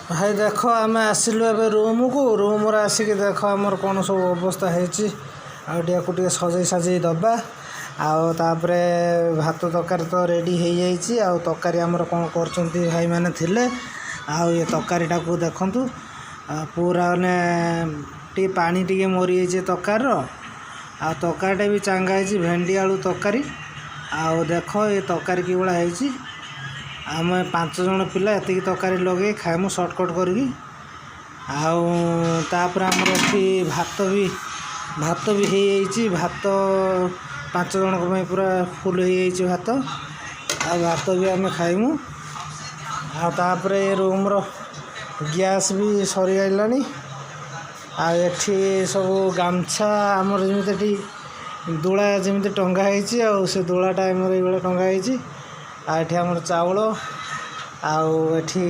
भाई देख आम आसिलु ए रूम को रूम आसिक देख आमर कौन सब अवस्था है आगे सजई सजई दबा आउे भात तरकारी तो रेडी हो जाइए तरकारी आमर कौन कर भाई मैंने थिले ये तरकारी टाक देखु पूरा ने टी पानी टी मरी जाइए तरकार तरकारीटा भी चांगा है भेंडी आलू तरकारी देख ये तरकारी कि भाया है आम 5 जन पिला एति तरकारी लगे खाएमु सर्टकट करी आउर आमर ये भात भी हो भात 5 जन पूरा फुल हो भात भात भी आम खाइमु आउे रूम रो गैस भी सरी आइलानी एठी सब गामछा आमर जमी दोला जमी टंगा से दोलाटा आमर ये टंगा ये आमर चाउल आठी